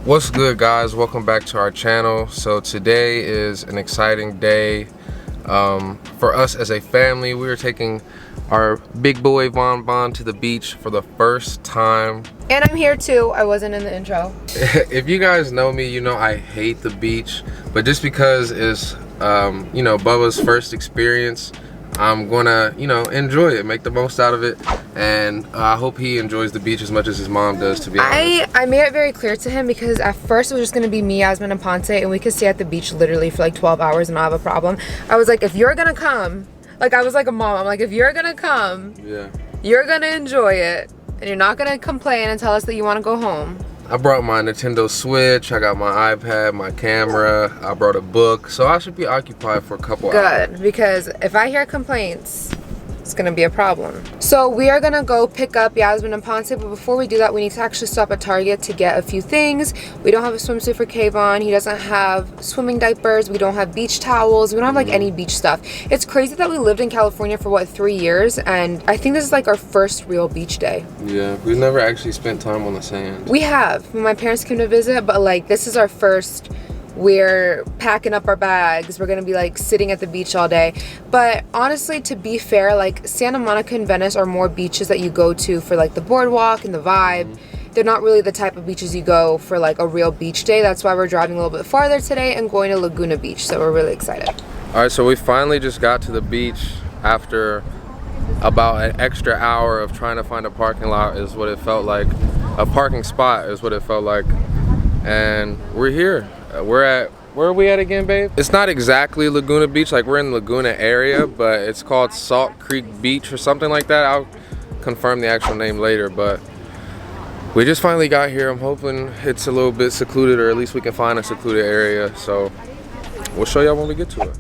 What's good, guys? Welcome back to our channel. So today is an exciting day for us as a family. We are taking our big boy Von Bon to the beach for the first time. And I'm here too. I wasn't in the intro. If you guys know me, you know I hate the beach, but just because it's you know, Bubba's first experience, I'm gonna, you know, enjoy it, make the most out of it, and I hope he enjoys the beach as much as his mom does, to be honest. I made it very clear to him because at first it was just gonna be me, Yasmin, and Ponce, and we could stay at the beach literally for like 12 hours and not have a problem. I was like, if you're gonna come, like I was like a mom, I'm like, if you're gonna come, yeah, you're gonna enjoy it, and you're not gonna complain and tell us that you wanna go home. I brought my Nintendo Switch, I got my iPad, my camera, I brought a book, so I should be occupied for a couple hours. Good, because if I hear complaints, it's gonna be a problem. So we are gonna go pick up Yasmin and Ponce, but before we do that, we need to actually stop at Target to get a few things. We don't have a swimsuit for Kayvon. He doesn't have swimming diapers. We don't have beach towels. We don't have like any beach stuff. It's crazy that we lived in California for what, 3 years, and I think this is like our first real beach day. Yeah, we've never actually spent time on the sand. We have, when my parents came to visit, but like this is our first. We're packing up our bags. We're gonna be like sitting at the beach all day. But honestly, to be fair, like Santa Monica and Venice are more beaches that you go to for like the boardwalk and the vibe. They're not really the type of beaches you go for like a real beach day. That's why we're driving a little bit farther today and going to Laguna Beach. So we're really excited. All right, so we finally just got to the beach after about an extra hour of trying to find a parking lot is what it felt like. A parking spot is what it felt like. And we're here. Where are we at again, babe? It's not exactly Laguna Beach, like we're in the Laguna area, but it's called Salt Creek Beach or something like that. I'll confirm the actual name later, but we just finally got here. I'm hoping it's a little bit secluded, or at least we can find a secluded area. So we'll show y'all when we get to it.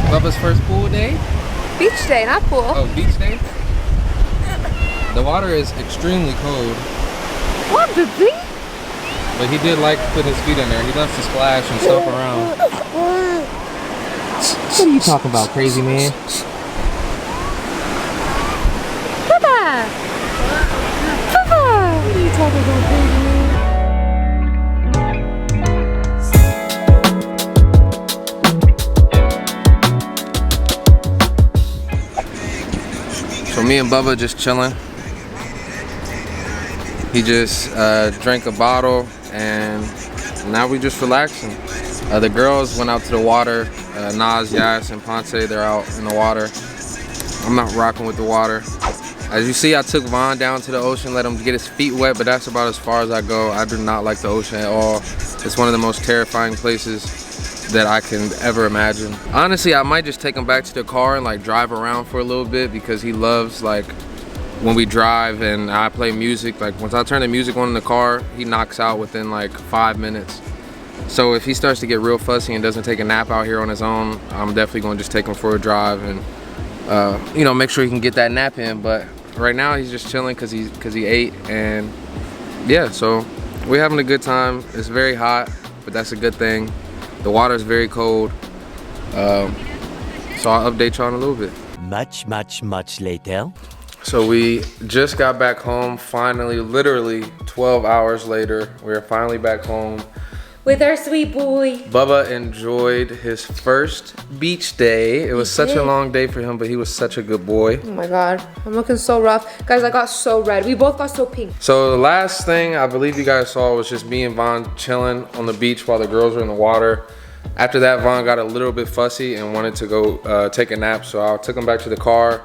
Bubba's first pool day? Beach day, not pool. Oh, beach day? The water is extremely cold. What, baby? But he did like putting his feet in there. He loves to splash and stuff around. What are you talking about, crazy man? Papa! Papa! What are you talking about, crazy man? So me and Bubba just chilling. He just drank a bottle and now we just relaxing. The girls went out to the water. Naz, Yas, and Ponce, they're out in the water. I'm not rocking with the water. As you see, I took Von down to the ocean, let him get his feet wet, but that's about as far as I go. I do not like the ocean at all. It's one of the most terrifying places that I can ever imagine. Honestly, I might just take him back to the car and like drive around for a little bit because he loves like when we drive and I play music. Like once I turn the music on in the car, he knocks out within like 5 minutes. So if he starts to get real fussy and doesn't take a nap out here on his own, I'm definitely gonna just take him for a drive and you know, make sure he can get that nap in. But right now he's just chilling because he ate, and yeah, so we're having a good time. It's very hot, but that's a good thing. The water is very cold, so I'll update y'all in a little bit. Much later. So we just got back home, finally, literally 12 hours later. We're finally back home. With our sweet boy. Bubba enjoyed his first beach day. It was such a long day for him, but he was such a good boy. Oh my God, I'm looking so rough. Guys, I got so red. We both got so pink. So the last thing I believe you guys saw was just me and Von chilling on the beach while the girls were in the water. After that, Vaughn got a little bit fussy and wanted to go take a nap, so I took him back to the car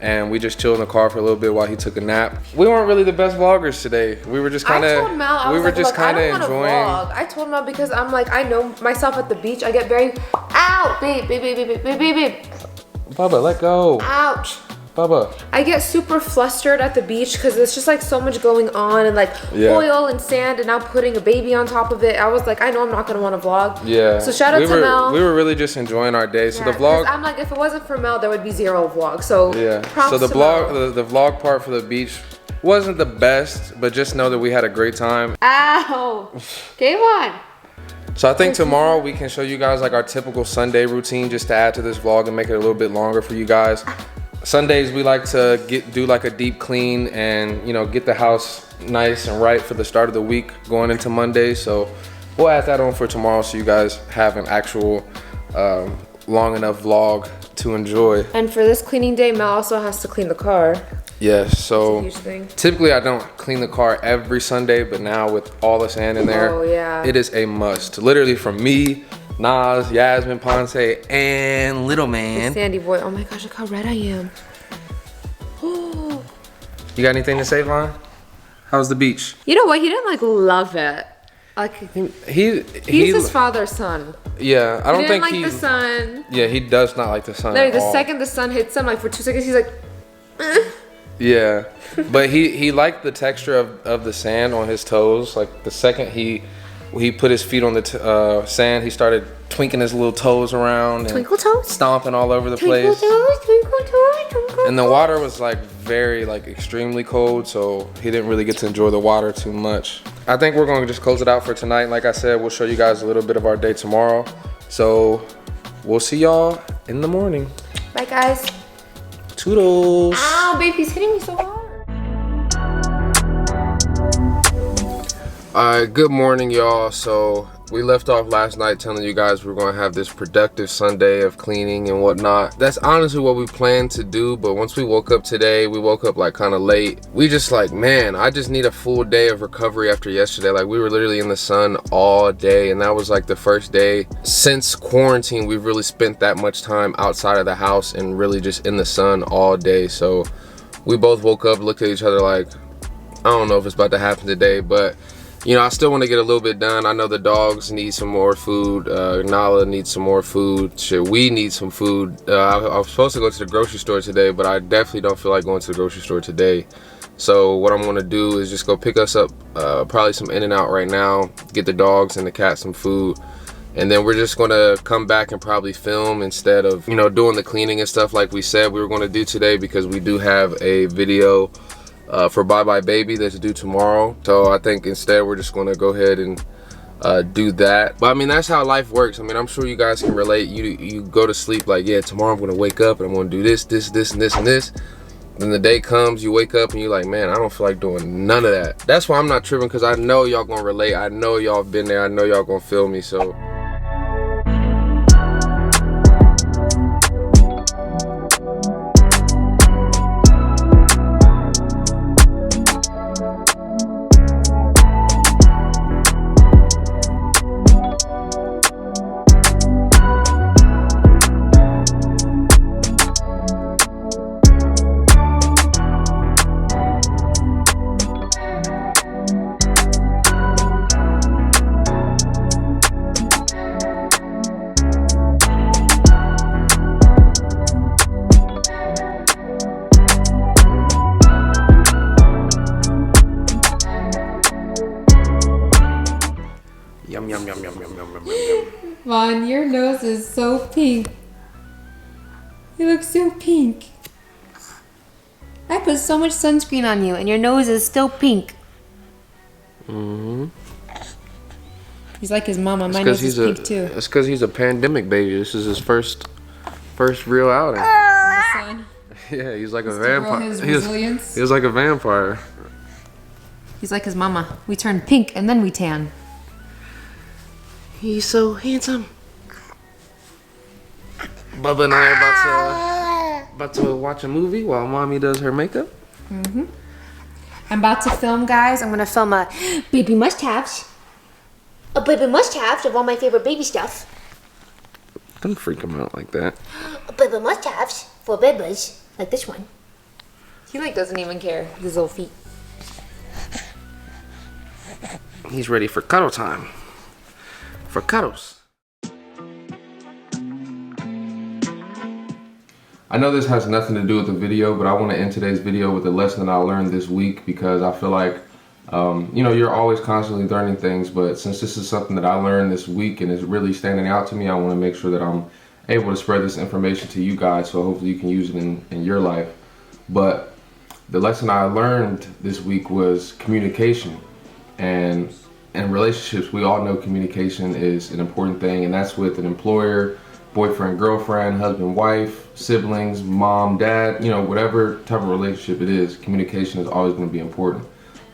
and we just chilled in the car for a little bit while he took a nap. We weren't really the best vloggers today. We were just kind of, we were just kind of enjoying. I told Mel because I'm like, I know myself at the beach. I get very, ow, babe. Bubba, let go. Ouch. Bubba. I get super flustered at the beach because there's just like so much going on and like oil and sand and now putting a baby on top of it. I was like, I know I'm not gonna want to vlog. Yeah. So shout out to Mel. We were really just enjoying our day. So the vlog. I'm like, if it wasn't for Mel, there would be zero vlog. So yeah. Props so the to vlog, Mel. the vlog part for the beach wasn't the best, but just know that we had a great time. Ow. Game on. So I think tomorrow we can show you guys like our typical Sunday routine just to add to this vlog and make it a little bit longer for you guys. Sundays we like to do like a deep clean and get the house nice and right for the start of the week going into Monday. So we'll add that on for tomorrow so you guys have an actual long enough vlog to enjoy. And for this cleaning day, Mel also has to clean the car. Yes, so That's a huge thing. Typically I don't clean the car every Sunday, but now with all the sand in there, it is a must. Literally from me, Nas, Yasmin, Ponce, and Little Man. Sandy boy. Oh my gosh, look how red I am. You got anything to say, Vaughn? How's the beach? You know what? He didn't like love it. Like he's his father's son. Yeah, I don't think he didn't like the sun. Yeah, he does not like the sun. Literally, the second the sun hits him, like for 2 seconds, he's like. Yeah, but he liked the texture of the sand on his toes. Like the second he put his feet on the sand, he started twinkling his little toes around and twinkle toes, stomping all over the twinkle place. Toes, twinkle toes, twinkle and the water was like very extremely cold, so he didn't really get to enjoy the water too much. I think we're going to just close it out for tonight. Like I said, we'll show you guys a little bit of our day tomorrow. So we'll see y'all in the morning. Bye guys. Toodles. Ow, babe, he's hitting me so hard. Alright, good morning, y'all. So we left off last night telling you guys we're going to have this productive Sunday of cleaning and whatnot. That's honestly what we planned to do, but once we woke up today, we woke up like kind of late. We just like, man, I just need a full day of recovery after yesterday. Like we were literally in the sun all day, and that was like the first day since quarantine we've really spent that much time outside of the house and really just in the sun all day. So we both woke up, looked at each other like, I don't know if it's about to happen today, but I still want to get a little bit done. I know the dogs need some more food. Nala needs some more food. Shit, we need some food. I was supposed to go to the grocery store today, but I definitely don't feel like going to the grocery store today. So what I'm going to do is just go pick us up probably some In-N-Out right now, get the dogs and the cat some food. And then we're just going to come back and probably film instead of, doing the cleaning and stuff like we said we were going to do today, because we do have a video for Bye Bye Baby that's due tomorrow. So I think instead we're just gonna go ahead and do that. But I mean, that's how life works. I mean, I'm sure you guys can relate. You go to sleep like, yeah, tomorrow I'm gonna wake up and I'm gonna do this and this and this. Then the day comes, you wake up and you're like, man, I don't feel like doing none of that. That's why I'm not tripping, because I know y'all gonna relate. I know y'all been there. I know y'all gonna feel me. So Vaughn, your nose is so pink. You look so pink. I put so much sunscreen on you and your nose is still pink. He's like his mama. My nose is pink too. It's because he's a pandemic baby. This is his first real outing. Yeah, he's like a vampire. He was like a vampire. He's like his mama. We turn pink and then we tan. He's so handsome. Bubba and I are about to watch a movie while mommy does her makeup. I'm about to film, guys. I'm gonna film a baby must-haves. A baby must-haves of all my favorite baby stuff. Don't freak him out like that. Baby must-haves for babies, like this one. He like doesn't even care. His little feet. He's ready for cuddle time. For cuddles. I know this has nothing to do with the video, but I want to end today's video with a lesson that I learned this week, because I feel like, you know, you're always constantly learning things, but since this is something that I learned this week and is really standing out to me, I want to make sure that I'm able to spread this information to you guys, so hopefully you can use it in your life. But the lesson I learned this week was communication. And in relationships, we all know communication is an important thing, and that's with an employer, boyfriend, girlfriend, husband, wife, siblings, mom, dad, you know, whatever type of relationship it is, communication is always going to be important.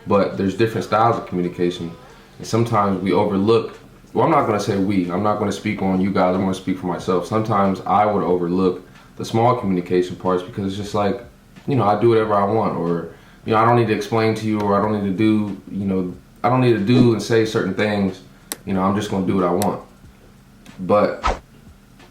But there's different styles of communication, and sometimes we overlook, well, I'm not going to say we, I'm not going to speak on you guys, I'm going to speak for myself. Sometimes I would overlook the small communication parts because it's just like, you know, I do whatever I want, or, you know, I don't need to explain to you, or I don't need to do, you know, I don't need to do and say certain things, you know, I'm just going to do what I want. But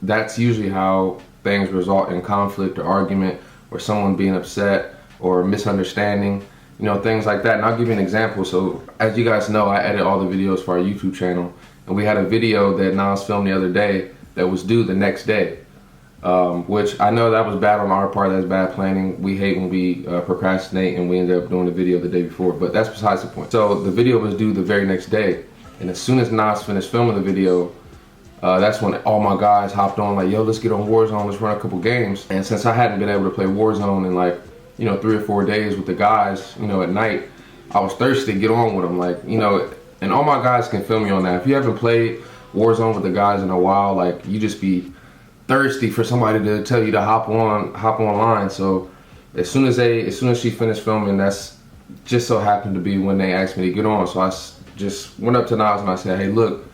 that's usually how things result in conflict or argument, or someone being upset or misunderstanding, you know, things like that. And I'll give you an example. So as you guys know, I edit all the videos for our YouTube channel, and we had a video that Nas filmed the other day that was due the next day, which I know that was bad on our part. That's bad planning. We hate when we procrastinate and we end up doing the video the day before, but that's besides the point. So the video was due the very next day, and as soon as Nas finished filming the video, that's when all my guys hopped on like, yo, let's get on Warzone, let's run a couple games. And since I hadn't been able to play Warzone in like, you know, 3 or 4 days with the guys, you know, at night, I was thirsty to get on with them, like, you know, and all my guys can feel me on that. If you haven't played Warzone with the guys in a while, like, you just be thirsty for somebody to tell you to hop online. So as soon as she finished filming, that's just so happened to be when they asked me to get on. So I just went up to Nas and I said, hey, look,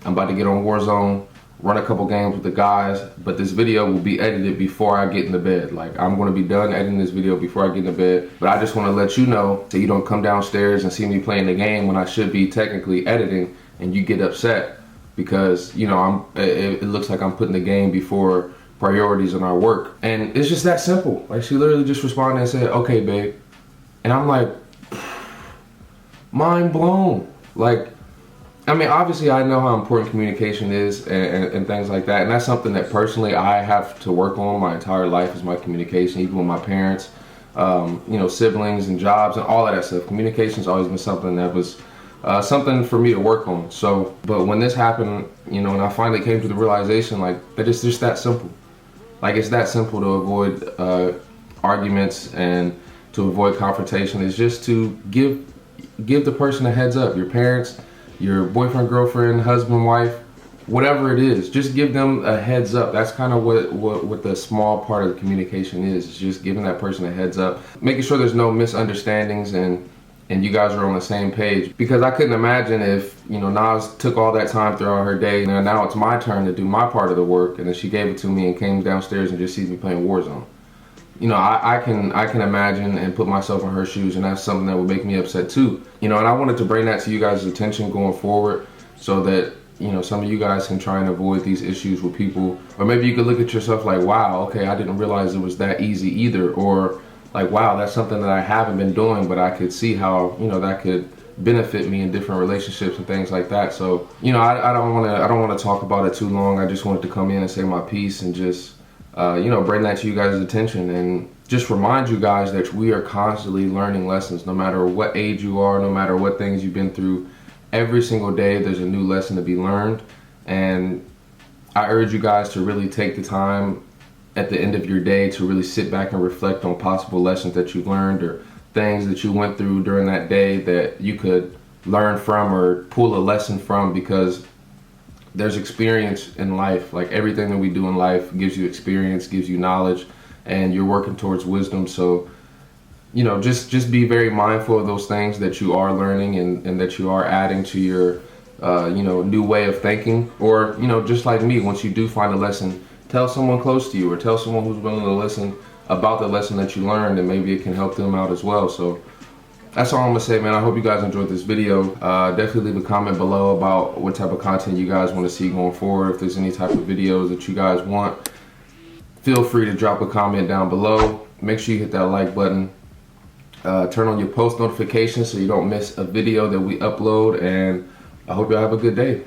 I'm about to get on Warzone, run a couple games with the guys, but this video will be edited before I get into bed. Like, I'm going to be done editing this video before I get into bed, but I just want to let you know so you don't come downstairs and see me playing the game when I should be technically editing, and you get upset because, you know, it looks like I'm putting the game before priorities in our work. And it's just that simple. Like, she literally just responded and said, okay, babe. And I'm like, mind blown. Like, I mean, obviously I know how important communication is and things like that, and that's something that personally I have to work on my entire life, is my communication, even with my parents, you know, siblings and jobs and all of that stuff. Communication's always been something that was something for me to work on. So, but when this happened, you know, and I finally came to the realization, like, that it's just that simple. Like, it's that simple to avoid arguments and to avoid confrontation, is just to give the person a heads up. Your parents, your boyfriend, girlfriend, husband, wife, whatever it is, just give them a heads up. That's kind of what the small part of the communication is just giving that person a heads up, making sure there's no misunderstandings and you guys are on the same page. Because I couldn't imagine if, you know, Nas took all that time throughout her day, and now it's my turn to do my part of the work, and then she gave it to me and came downstairs and just sees me playing Warzone. You know, I can imagine and put myself in her shoes, and that's something that would make me upset too. You know, and I wanted to bring that to you guys' attention going forward, so that, you know, some of you guys can try and avoid these issues with people. Or maybe you could look at yourself like, wow, okay, I didn't realize it was that easy either. Or like, wow, that's something that I haven't been doing, but I could see how, you know, that could benefit me in different relationships and things like that. So, you know, I don't want to talk about it too long. I just wanted to come in and say my piece and just you know, bring that to you guys' attention, and just remind you guys that we are constantly learning lessons, no matter what age you are, no matter what things you've been through. Every single day there's a new lesson to be learned, and I urge you guys to really take the time at the end of your day to really sit back and reflect on possible lessons that you've learned, or things that you went through during that day that you could learn from or pull a lesson from, because there's experience in life. Like, everything that we do in life gives you experience, gives you knowledge, and you're working towards wisdom. So, you know, just be very mindful of those things that you are learning and that you are adding to your, you know, new way of thinking. Or, you know, just like me, once you do find a lesson, tell someone close to you, or tell someone who's willing to listen about the lesson that you learned, and maybe it can help them out as well. So, that's all I'm gonna say, man. I hope you guys enjoyed this video. Definitely leave a comment below about what type of content you guys want to see going forward. If there's any type of videos that you guys want, feel free to drop a comment down below. Make sure you hit that like button. Turn on your post notifications so you don't miss a video that we upload, and I hope y'all have a good day.